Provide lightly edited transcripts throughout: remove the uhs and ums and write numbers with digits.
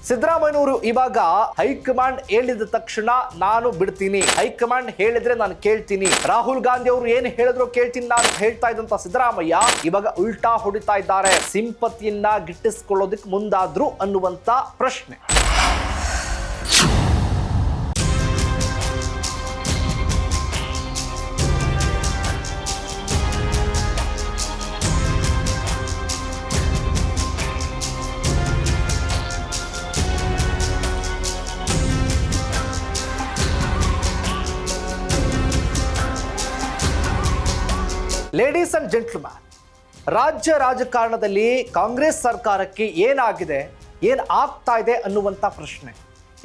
ಸಿದ್ದರಾಮಯ್ಯನವರು ಇವಾಗ ಹೈಕಮಾಂಡ್ ಹೇಳಿದ ತಕ್ಷಣ ನಾನು ಬಿಡ್ತೀನಿ, ಹೈಕಮಾಂಡ್ ಹೇಳಿದ್ರೆ ನಾನು ಕೇಳ್ತೀನಿ, ರಾಹುಲ್ ಗಾಂಧಿ ಅವರು ಏನು ಹೇಳಿದ್ರು ಕೇಳ್ತೀನಿ ನಾನು ಹೇಳ್ತಾ ಇದ್ದಂತ ಸಿದ್ದರಾಮಯ್ಯ ಇವಾಗ ಉಲ್ಟಾ ಹೊಡಿತಾ ಇದ್ದಾರೆ. ಸಿಂಪತಿಯನ್ನ ಗಿಟ್ಟಿಸಿಕೊಳ್ಳೋದಕ್ಕೆ ಮುಂದಾದ್ರು ಅನ್ನುವಂತ ಪ್ರಶ್ನೆ. ಲೇಡೀಸ್ ಅಂಡ್ ಜೆಂಟ್ಲ್ಮ್ಯಾನ್, ರಾಜ್ಯ ರಾಜಕಾರಣದಲ್ಲಿ ಕಾಂಗ್ರೆಸ್ ಸರ್ಕಾರಕ್ಕೆ ಏನಾಗಿದೆ, ಏನು ಆಗ್ತಾ ಇದೆ ಅನ್ನುವಂಥ ಪ್ರಶ್ನೆ.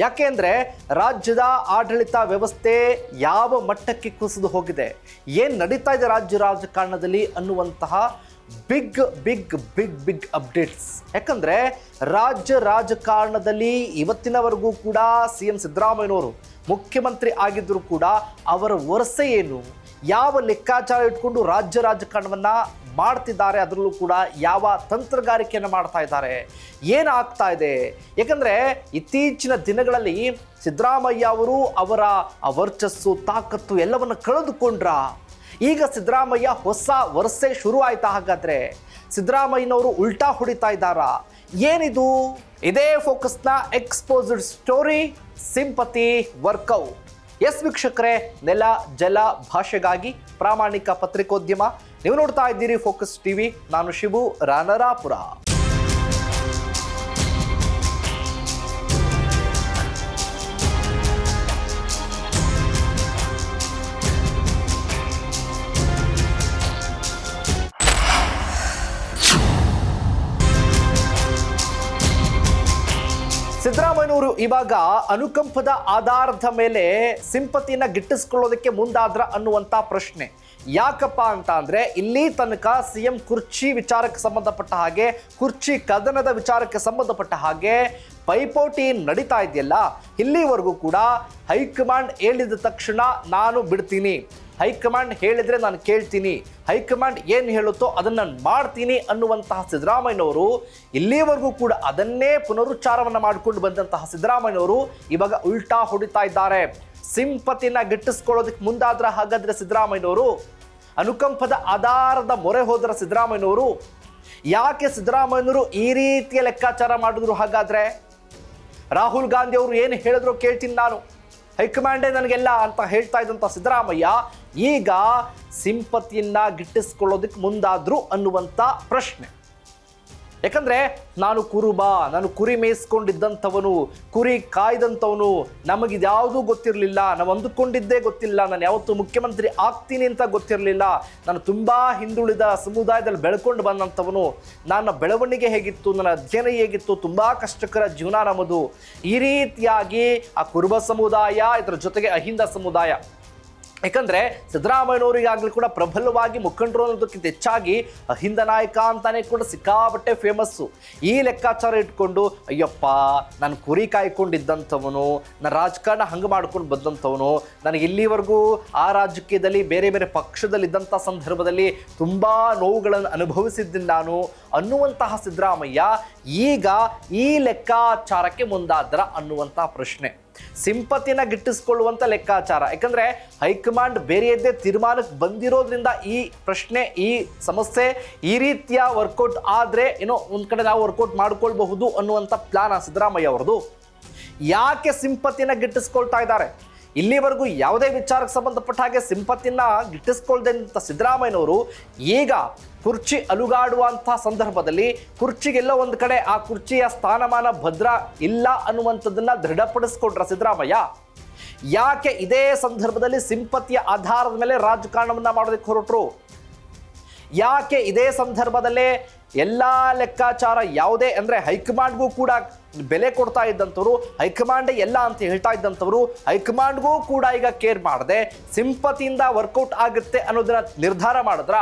ಯಾಕೆಂದರೆ ರಾಜ್ಯದ ಆಡಳಿತ ವ್ಯವಸ್ಥೆ ಯಾವ ಮಟ್ಟಕ್ಕೆ ಕುಸಿದು ಹೋಗಿದೆ, ಏನು ನಡೀತಾ ಇದೆ ರಾಜ್ಯ ರಾಜಕಾರಣದಲ್ಲಿ ಅನ್ನುವಂತಹ big big big big updates. ಯಾಕಂದರೆ ರಾಜ್ಯ ರಾಜಕಾರಣದಲ್ಲಿ ಇವತ್ತಿನವರೆಗೂ ಕೂಡ CM ಸಿದ್ದರಾಮಯ್ಯನವರು ಮುಖ್ಯಮಂತ್ರಿ ಆಗಿದ್ದರೂ ಕೂಡ ಅವರ ವರಸೆ ಏನು, ಯಾವ ಲೆಕ್ಕಾಚಾರ ಇಟ್ಕೊಂಡು ರಾಜ್ಯ ರಾಜಕಾರಣವನ್ನು ಮಾಡ್ತಿದ್ದಾರೆ, ಅದರಲ್ಲೂ ಕೂಡ ಯಾವ ತಂತ್ರಗಾರಿಕೆಯನ್ನು ಮಾಡ್ತಾ ಇದ್ದಾರೆ, ಏನಾಗ್ತಾ ಇದೆ. ಯಾಕಂದರೆ ಇತ್ತೀಚಿನ ದಿನಗಳಲ್ಲಿ ಸಿದ್ದರಾಮಯ್ಯ ಅವರು ಅವರ ವರ್ಚಸ್ಸು ತಾಕತ್ತು ಎಲ್ಲವನ್ನು ಕಳೆದುಕೊಂಡ್ರ. ಈಗ ಸಿದ್ದರಾಮಯ್ಯ ಹೊಸ ವರಸೆ ಶುರು ಆಯ್ತಾ? ಹಾಗಾದರೆ ಸಿದ್ದರಾಮಯ್ಯನವರು ಉಲ್ಟಾ ಹೊಡಿತಾ ಇದ್ದಾರಾ? ಏನಿದು? ಇದೇ ಫೋಕಸ್ನ exposed story, sympathy workout. Yes ವೀಕ್ಷಕರೇ, ನೆಲ ಜಲ ಭಾಷೆಗಾಗಿ ಪ್ರಾಮಾಣಿಕ ಪತ್ರಿಕೋದ್ಯಮ. ನೀವು ನೋಡ್ತಾ ಇದ್ದೀರಿ ಫೋಕಸ್ ಟಿವಿ. ನಾನು ಶಿವು ರಾನರಾಪುರ. ಸಿದ್ದರಾಮಯ್ಯನವರು ಇವಾಗ ಅನುಕಂಪದ ಆಧಾರದ ಮೇಲೆ ಸಿಂಪತಿನ ಗಿಟ್ಟಿಸ್ಕೊಳ್ಳೋದಕ್ಕೆ ಮುಂದಾದ್ರ ಅನ್ನುವಂಥ ಪ್ರಶ್ನೆ. ಯಾಕಪ್ಪ ಅಂತ ಅಂದರೆ ಇಲ್ಲಿ ತನಕ CM ಕುರ್ಚಿ ವಿಚಾರಕ್ಕೆ ಸಂಬಂಧಪಟ್ಟ ಹಾಗೆ, ಕುರ್ಚಿ ಕದನದ ವಿಚಾರಕ್ಕೆ ಸಂಬಂಧಪಟ್ಟ ಹಾಗೆ ಪೈಪೋಟಿ ನಡೀತಾ ಇದೆಯಲ್ಲ, ಇಲ್ಲಿವರೆಗೂ ಕೂಡ ಹೈಕಮಾಂಡ್ ಹೇಳಿದ ತಕ್ಷಣ ನಾನು ಬಿಡ್ತೀನಿ, ಹೈಕಮಾಂಡ್ ಹೇಳಿದರೆ ನಾನು ಕೇಳ್ತೀನಿ, ಹೈಕಮಾಂಡ್ ಏನು ಹೇಳುತ್ತೋ ಅದನ್ನು ನಾನು ಮಾಡ್ತೀನಿ ಅನ್ನುವಂತಹ ಸಿದ್ದರಾಮಯ್ಯನವರು ಇಲ್ಲಿವರೆಗೂ ಕೂಡ ಅದನ್ನೇ ಪುನರುಚ್ಚಾರವನ್ನು ಮಾಡಿಕೊಂಡು ಬಂದಂತಹ ಸಿದ್ದರಾಮಯ್ಯನವರು ಇವಾಗ ಉಲ್ಟಾ ಹೊಡಿತಾ ಇದ್ದಾರೆ. ಸಿಂಪತಿನ ಗಿಟ್ಟಿಸ್ಕೊಳ್ಳೋದಕ್ಕೆ ಮುಂದಾದ್ರ ಹಾಗಾದರೆ ಸಿದ್ದರಾಮಯ್ಯನವರು, ಅನುಕಂಪದ ಆಧಾರದ ಮೊರೆ ಹೋದ್ರ ಸಿದ್ದರಾಮಯ್ಯನವರು. ಯಾಕೆ ಸಿದ್ದರಾಮಯ್ಯನವರು ಈ ರೀತಿಯ ಲೆಕ್ಕಾಚಾರ ಮಾಡಿದ್ರು? ಹಾಗಾದರೆ ರಾಹುಲ್ ಗಾಂಧಿ ಅವರು ಏನು ಹೇಳಿದ್ರು ಕೇಳ್ತೀನಿ ನಾನು, ಹೈಕಮಾಂಡೇ ನನಗೆಲ್ಲ ಅಂತ ಹೇಳ್ತಾ ಇದ್ದಂಥ ಸಿದ್ದರಾಮಯ್ಯ ಈಗ ಸಿಂಪತಿಯನ್ನ ಗಿಟ್ಟಿಸ್ಕೊಳ್ಳೋದಕ್ಕೆ ಮುಂದಾದ್ರು ಅನ್ನುವಂಥ ಪ್ರಶ್ನೆ. ಯಾಕಂದರೆ ನಾನು ಕುರುಬ, ನಾನು ಕುರಿ ಮೇಯಿಸ್ಕೊಂಡಿದ್ದಂಥವನು, ಕುರಿ ಕಾಯ್ದಂಥವನು, ನಮಗಿದ್ಯಾವುದೂ ಗೊತ್ತಿರಲಿಲ್ಲ, ನಾವು ಅಂದುಕೊಂಡಿದ್ದೇ ಗೊತ್ತಿಲ್ಲ, ನಾನು ಯಾವತ್ತೂ ಮುಖ್ಯಮಂತ್ರಿ ಆಗ್ತೀನಿ ಅಂತ ಗೊತ್ತಿರಲಿಲ್ಲ, ನಾನು ತುಂಬ ಹಿಂದುಳಿದ ಸಮುದಾಯದಲ್ಲಿ ಬೆಳ್ಕೊಂಡು ಬಂದಂಥವನು, ನನ್ನ ಬೆಳವಣಿಗೆ ಹೇಗಿತ್ತು, ನನ್ನ ಅಧ್ಯಯನ ಹೇಗಿತ್ತು, ತುಂಬ ಕಷ್ಟಕರ ಜೀವನ ನಮ್ಮದು. ಈ ರೀತಿಯಾಗಿ ಆ ಕುರುಬ ಸಮುದಾಯ, ಇದರ ಜೊತೆಗೆ ಅಹಿಂದ ಸಮುದಾಯ, ಯಾಕಂದರೆ ಸಿದ್ದರಾಮಯ್ಯನವರಿಗಾಗಲೂ ಕೂಡ ಪ್ರಬಲವಾಗಿ ಮುಖಂಡರು ಅನ್ನೋದಕ್ಕಿಂತ ಹೆಚ್ಚಾಗಿ ಅಹಿಂದ ನಾಯಕ ಅಂತಾನೆ ಕೂಡ ಸಿಕ್ಕಾಬಟ್ಟೆ ಫೇಮಸ್ಸು. ಈ ಲೆಕ್ಕಾಚಾರ ಇಟ್ಕೊಂಡು ಅಯ್ಯಪ್ಪ ನಾನು ಕುರಿ ಕಾಯ್ಕೊಂಡಿದ್ದಂಥವನು, ನಾನು ರಾಜಕಾರಣ ಹಂಗೆ ಮಾಡ್ಕೊಂಡು ಬಂದಂಥವನು, ನನಗೆ ಇಲ್ಲಿವರೆಗೂ ಆ ರಾಜಕೀಯದಲ್ಲಿ ಬೇರೆ ಬೇರೆ ಪಕ್ಷದಲ್ಲಿದ್ದಂಥ ಸಂದರ್ಭದಲ್ಲಿ ತುಂಬ ನೋವುಗಳನ್ನು ಅನುಭವಿಸಿದ್ದೀನಿ ನಾನು ಅನ್ನುವಂತಹ ಸಿದ್ದರಾಮಯ್ಯ ಈಗ ಈ ಲೆಕ್ಕಾಚಾರಕ್ಕೆ ಮುಂದಾದ್ರ ಅನ್ನುವಂಥ ಪ್ರಶ್ನೆ. ಸಿಂಪತಿನ ಗಿಟ್ಟಿಸ್ಕೊಳ್ಳುವಂಥ ಲೆಕ್ಕಾಚಾರ. ಯಾಕಂದರೆ ಹೈಕಮಾಂಡ್ ಬೇರೆಯದ್ದೇ ತೀರ್ಮಾನಕ್ಕೆ ಬಂದಿರೋದ್ರಿಂದ ಈ ಪ್ರಶ್ನೆ, ಈ ಸಮಸ್ಯೆ ಈ ರೀತಿಯ ವರ್ಕೌಟ್ ಆದರೆ ಏನೋ ಒಂದು ಕಡೆ ನಾವು ವರ್ಕೌಟ್ ಮಾಡ್ಕೊಳ್ಬಹುದು ಅನ್ನುವಂಥ ಪ್ಲಾನ್ ಸಿದ್ದರಾಮಯ್ಯ ಅವ್ರದ್ದು. ಯಾಕೆ ಸಿಂಪತಿನ ಗಿಟ್ಟಿಸ್ಕೊಳ್ತಾ ಇದ್ದಾರೆ? ಇಲ್ಲಿವರೆಗೂ ಯಾವುದೇ ವಿಚಾರಕ್ಕೆ ಸಂಬಂಧಪಟ್ಟ ಹಾಗೆ ಸಿಂಪತಿನ ಗಿಟ್ಟಿಸ್ಕೊಳ್ದಂಥ ಸಿದ್ದರಾಮಯ್ಯನವರು ಈಗ ಕುರ್ಚಿ ಅಲುಗಾಡುವಂಥ ಸಂದರ್ಭದಲ್ಲಿ ಕುರ್ಚಿಗೆಲ್ಲೋ ಒಂದು ಕಡೆ ಆ ಕುರ್ಚಿಯ ಸ್ಥಾನಮಾನ ಭದ್ರ ಇಲ್ಲ ಅನ್ನುವಂಥದ್ದನ್ನು ದೃಢಪಡಿಸ್ಕೊಂಡ್ರ ಸಿದ್ದರಾಮಯ್ಯ. ಯಾಕೆ ಇದೇ ಸಂದರ್ಭದಲ್ಲಿ ಸಿಂಪತಿಯ ಆಧಾರದ ಮೇಲೆ ರಾಜಕಾರಣವನ್ನು ಮಾಡೋದಕ್ಕೆ ಹೊರಟರು? ಯಾಕೆ ಇದೇ ಸಂದರ್ಭದಲ್ಲೇ ಎಲ್ಲ ಲೆಕ್ಕಾಚಾರ ಯಾವುದೇ ಅಂದರೆ ಹೈಕಮಾಂಡ್ಗೂ ಕೂಡ ಬೆಲೆ ಕೊಡ್ತಾ ಇದ್ದಂಥವ್ರು, ಹೈಕಮಾಂಡೇ ಎಲ್ಲ ಅಂತ ಹೇಳ್ತಾ ಇದ್ದಂಥವ್ರು, ಹೈಕಮಾಂಡ್ಗೂ ಕೂಡ ಈಗ ಕೇರ್ ಮಾಡದೆ ಸಿಂಪತಿಯಿಂದ ವರ್ಕೌಟ್ ಆಗುತ್ತೆ ಅನ್ನೋದನ್ನ ನಿರ್ಧಾರ ಮಾಡಿದ್ರ?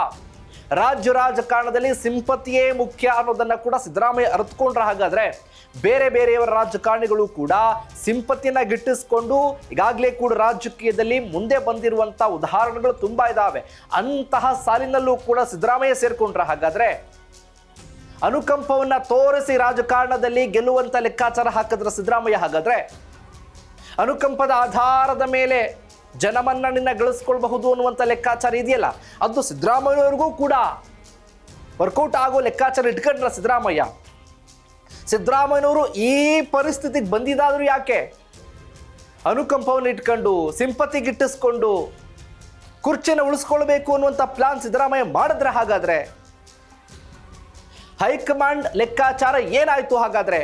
ರಾಜ್ಯ ರಾಜಕಾರಣದಲ್ಲಿ ಸಿಂಪತಿಯೇ ಮುಖ್ಯ ಅನ್ನೋದನ್ನು ಕೂಡ ಸಿದ್ದರಾಮಯ್ಯ ಅರ್ಥಕೊಂಡ್ರ. ಹಾಗಾದರೆ ಬೇರೆ ಬೇರೆಯವರ ರಾಜಕಾರಣಿಗಳು ಕೂಡ ಸಿಂಪತಿಯನ್ನು ಗಿಟ್ಟಿಸ್ಕೊಂಡು ಈಗಾಗಲೇ ಕೂಡ ರಾಜಕೀಯದಲ್ಲಿ ಮುಂದೆ ಬಂದಿರುವಂಥ ಉದಾಹರಣೆಗಳು ತುಂಬ ಇದ್ದಾವೆ. ಅಂತಹ ಸಾಲಿನಲ್ಲೂ ಕೂಡ ಸಿದ್ದರಾಮಯ್ಯ ಸೇರ್ಕೊಂಡ್ರ. ಹಾಗಾದರೆ ಅನುಕಂಪವನ್ನ ತೋರಿಸಿ ರಾಜಕಾರಣದಲ್ಲಿ ಗೆಲ್ಲುವಂತ ಲೆಕ್ಕಾಚಾರ ಹಾಕಿದ್ರ ಸಿದ್ದರಾಮಯ್ಯ. ಹಾಗಾದ್ರೆ ಅನುಕಂಪದ ಆಧಾರದ ಮೇಲೆ ಜನಮನ್ನಣೆಯನ್ನ ಗಳಿಸ್ಕೊಳ್ಬಹುದು ಅನ್ನುವಂಥ ಲೆಕ್ಕಾಚಾರ ಇದೆಯಲ್ಲ, ಅದು ಸಿದ್ದರಾಮಯ್ಯವ್ರಿಗೂ ಕೂಡ ವರ್ಕೌಟ್ ಆಗೋ ಲೆಕ್ಕಾಚಾರ ಇಟ್ಕೊಂಡ್ರ ಸಿದ್ದರಾಮಯ್ಯ. ಸಿದ್ದರಾಮಯ್ಯನವರು ಈ ಪರಿಸ್ಥಿತಿಗೆ ಬಂದಿದ್ದಾದ್ರು ಯಾಕೆ? ಅನುಕಂಪವನ್ನು ಇಟ್ಕೊಂಡು ಸಿಂಪತಿ ಗಿಟ್ಟಿಸ್ಕೊಂಡು ಕುರ್ಚಿನ ಉಳಿಸ್ಕೊಳ್ಬೇಕು ಅನ್ನುವಂಥ ಪ್ಲಾನ್ ಸಿದ್ದರಾಮಯ್ಯ ಮಾಡಿದ್ರೆ, ಹಾಗಾದ್ರೆ ಹೈಕಮಾಂಡ್ ಲೆಕ್ಕಾಚಾರ ಏನಾಯ್ತು? ಹಾಗಾದ್ರೆ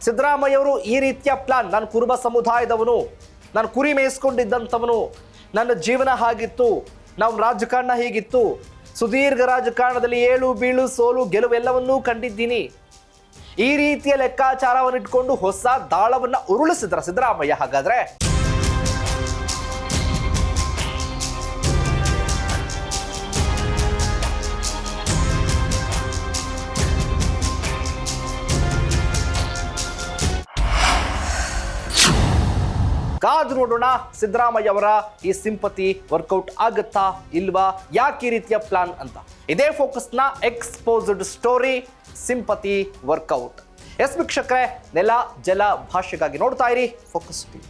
ಸಿದ್ದರಾಮಯ್ಯವರು ಈ ರೀತಿಯ ಪ್ಲಾನ್, ನಾನು ಕುರುಬ ಸಮುದಾಯದವನು, ನಾನು ಕುರಿ ಮೇಯಿಸ್ಕೊಂಡಿದ್ದಂಥವನು, ನನ್ನ ಜೀವನ ಹಾಗಿತ್ತು, ನಾವು ರಾಜಕಾರಣ ಹೀಗಿತ್ತು, ಸುದೀರ್ಘ ರಾಜಕಾರಣದಲ್ಲಿ ಏಳು ಬೀಳು ಸೋಲು ಗೆಲುವು ಎಲ್ಲವನ್ನೂ ಕಂಡಿದ್ದೀನಿ, ಈ ರೀತಿಯ ಲೆಕ್ಕಾಚಾರವನ್ನು ಇಟ್ಕೊಂಡು ಹೊಸ ದಾಳವನ್ನ ಉರುಳಿಸಿದ್ರ ಸಿದ್ದರಾಮಯ್ಯ. ಹಾಗಾದ್ರೆ ಕಾದು ನೋಡೋಣ, ಸಿದ್ದರಾಮಯ್ಯ ಅವರ ಈ ಸಿಂಪತಿ ವರ್ಕೌಟ್ ಆಗುತ್ತಾ ಇಲ್ವಾ, ಯಾಕೆ ಈ ರೀತಿಯ ಪ್ಲಾನ್ ಅಂತ. ಇದೇ ಫೋಕಸ್ನ ಎಕ್ಸ್ಪೋಸ್ಡ್ ಸ್ಟೋರಿ, ಸಿಂಪತಿ ವರ್ಕೌಟ್. ವೀಕ್ಷಕರೇ, ನೆಲ ಜಲ ಭಾಷೆಗಾಗಿ ನೋಡ್ತಾ ಇರಿ ಫೋಕಸ್ ಟಿವಿ.